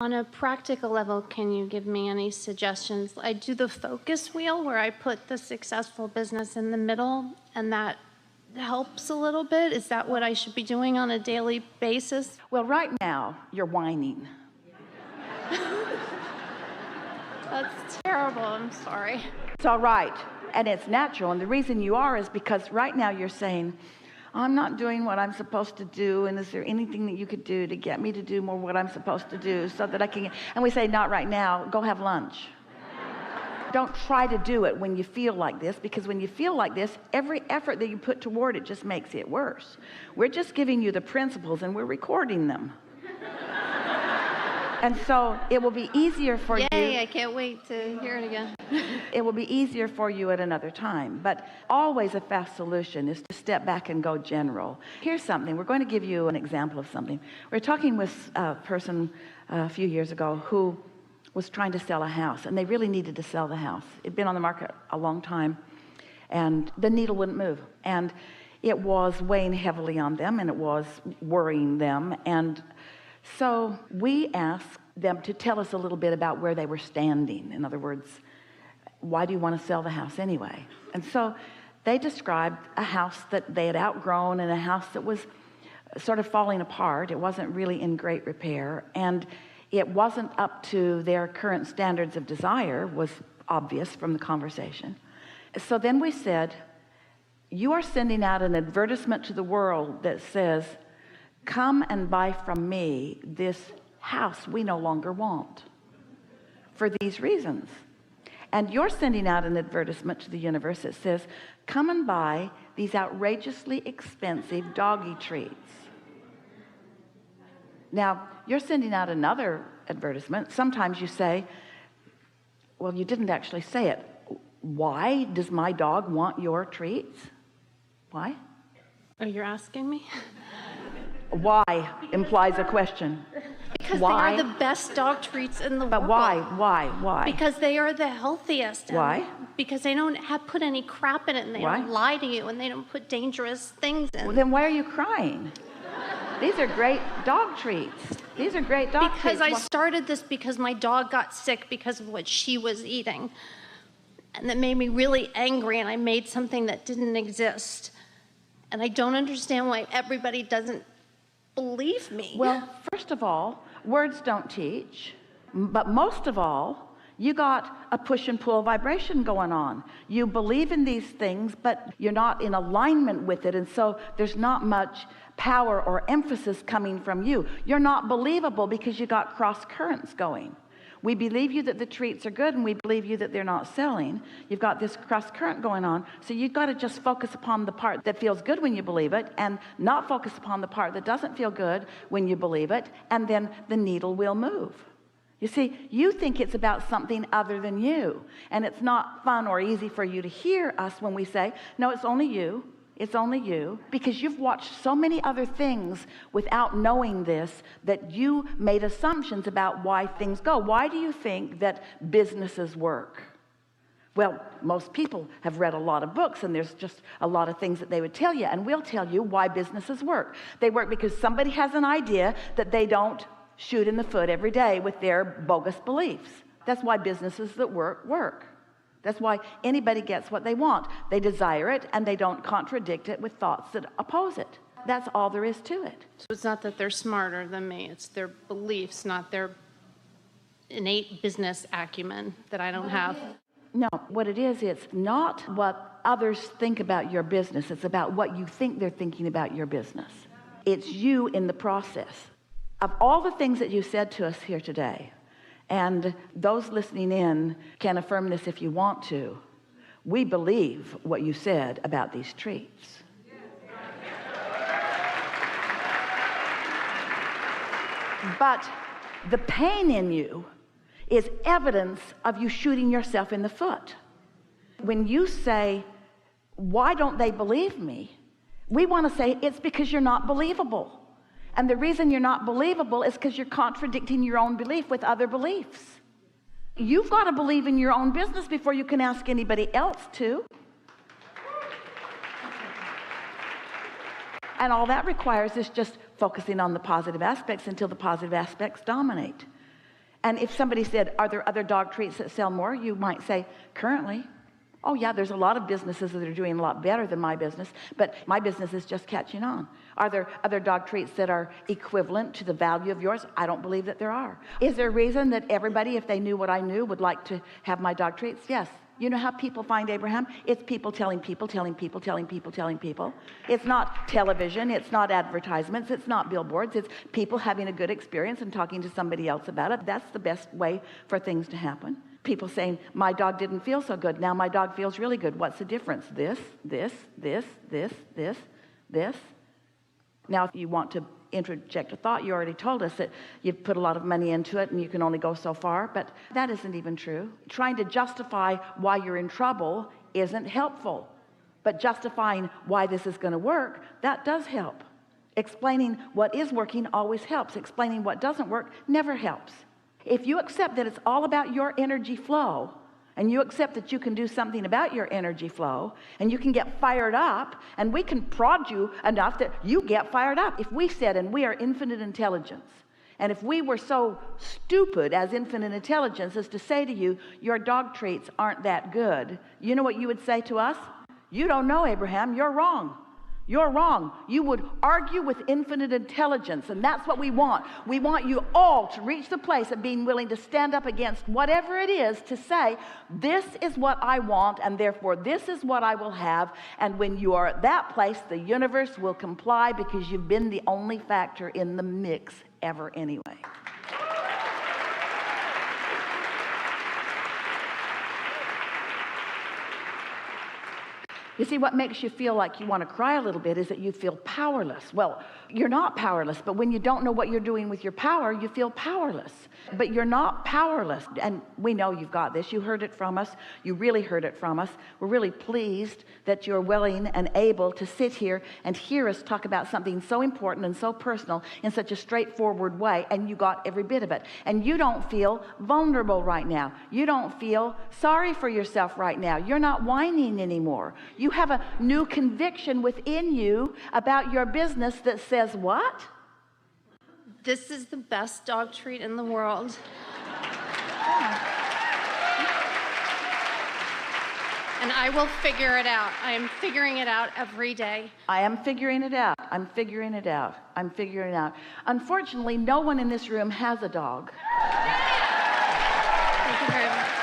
On a practical level, can you give me any suggestions? I do the focus wheel where I put the successful business in the middle, and that helps a little bit. Is that what I should be doing on a daily basis? Well, right now, you're whining. That's terrible. I'm sorry. It's all right, and it's natural, and the reason you are is because right now you're saying, I'm not doing what I'm supposed to do, and is there anything that you could do to get me to do more what I'm supposed to do so that I can, and we say, not right now, go have lunch. Don't try to do it when you feel like this, because when you feel like this, every effort that you put toward it just makes it worse. We're just giving you the principles, and we're recording them. And so it will be easier for you. Yay, I can't wait to hear it again. It will be easier for you at another time. But always a fast solution is to step back and go general. Here's something. We're going to give you an example of something. We were talking with a person a few years ago who was trying to sell a house, and they really needed to sell the house. It'd been on the market a long time, and the needle wouldn't move. And it was weighing heavily on them, and it was worrying them. And so we asked them to tell us a little bit about where they were standing. In other words, why do you want to sell the house anyway? And so they described a house that they had outgrown and a house that was sort of falling apart. It wasn't really in great repair, and it wasn't up to their current standards of desire, was obvious from the conversation. So then we said, you are sending out an advertisement to the world that says, come and buy from me this house we no longer want for these reasons. And you're sending out an advertisement to the universe that says, come and buy these outrageously expensive doggy treats. Now, you're sending out another advertisement. Sometimes you say, well, you didn't actually say it. Why does my dog want your treats? Why? Oh, you're asking me? Why implies a question. Because Why? they are the best dog treats in the world. But why? Because they are the healthiest. Why? Because they don't put any crap in it, and they Why? don't lie to you, and they don't put dangerous things in. Well, then why are you crying? These are great dog treats. These are great dog treats. Because I started this because my dog got sick because of what she was eating. And that made me really angry, and I made something that didn't exist. And I don't understand why everybody doesn't believe me. Well, first of all, words don't teach. But most of all, you got a push and pull vibration going on. You believe in these things, but you're not in alignment with it. And so there's not much power or emphasis coming from you. You're not believable because you got cross currents going. We believe you that the treats are good, and we believe you that they're not selling. You've got this cross current going on. So you've got to just focus upon the part that feels good when you believe it, and not focus upon the part that doesn't feel good when you believe it, and then the needle will move. You see, you think it's about something other than you, and it's not fun or easy for you to hear us when we say, no, it's only you. It's only you, because you've watched so many other things without knowing this, that you made assumptions about why things go. Why do you think that businesses work? Well, most people have read a lot of books, and there's just a lot of things that they would tell you, and we'll tell you why businesses work. They work because somebody has an idea that they don't shoot in the foot every day with their bogus beliefs. That's why businesses that work. That's why anybody gets what they want. They desire it, and they don't contradict it with thoughts that oppose it. That's all there is to it. So it's not that they're smarter than me. It's their beliefs, not their innate business acumen that I don't have. No, what it is, it's not what others think about your business. It's about what you think they're thinking about your business. It's you in the process. Of all the things that you said to us here today, and those listening in can affirm this if you want to, we believe what you said about these treats. But the pain in you is evidence of you shooting yourself in the foot. When you say, why don't they believe me? We want to say it's because you're not believable. And the reason you're not believable is because you're contradicting your own belief with other beliefs. You've got to believe in your own business before you can ask anybody else to. And all that requires is just focusing on the positive aspects until the positive aspects dominate. And if somebody said, are there other dog treats that sell more? You might say, currently. Oh yeah, there's a lot of businesses that are doing a lot better than my business, but my business is just catching on. Are there other dog treats that are equivalent to the value of yours? I don't believe that there are. Is there a reason that everybody, if they knew what I knew, would like to have my dog treats? Yes. You know how people find Abraham? It's people telling people, telling people, telling people, telling people. It's not television, it's not advertisements, it's not billboards, it's people having a good experience and talking to somebody else about it. That's the best way for things to happen. People saying, my dog didn't feel so good, now my dog feels really good. What's the difference? This. Now, if you want to interject a thought, you already told us that you've put a lot of money into it and you can only go so far, but that isn't even true. Trying to justify why you're in trouble isn't helpful, but justifying why this is going to work, that does help. Explaining what is working always helps. Explaining what doesn't work never helps. If you accept that it's all about your energy flow, and you accept that you can do something about your energy flow, and you can get fired up, and we can prod you enough that you get fired up. If we said, and we are infinite intelligence, and if we were so stupid as infinite intelligence as to say to you, your dog treats aren't that good, you know what you would say to us? You don't know, Abraham, you're wrong. You're wrong. You would argue with infinite intelligence, and that's what we want. We want you all to reach the place of being willing to stand up against whatever it is to say, this is what I want, and therefore this is what I will have. And when you are at that place, the universe will comply because you've been the only factor in the mix ever anyway. You see, what makes you feel like you want to cry a little bit is that you feel powerless. Well, you're not powerless, but when you don't know what you're doing with your power, you feel powerless. But you're not powerless. And we know you've got this. You heard it from us. You really heard it from us. We're really pleased that you're willing and able to sit here and hear us talk about something so important and so personal in such a straightforward way, and you got every bit of it. And you don't feel vulnerable right now. You don't feel sorry for yourself right now. You're not whining anymore. You have a new conviction within you about your business that says what? This is the best dog treat in the world. And I will figure it out. I am figuring it out every day. I am figuring it out. I'm figuring it out. I'm figuring it out. Unfortunately, no one in this room has a dog. Thank you very much.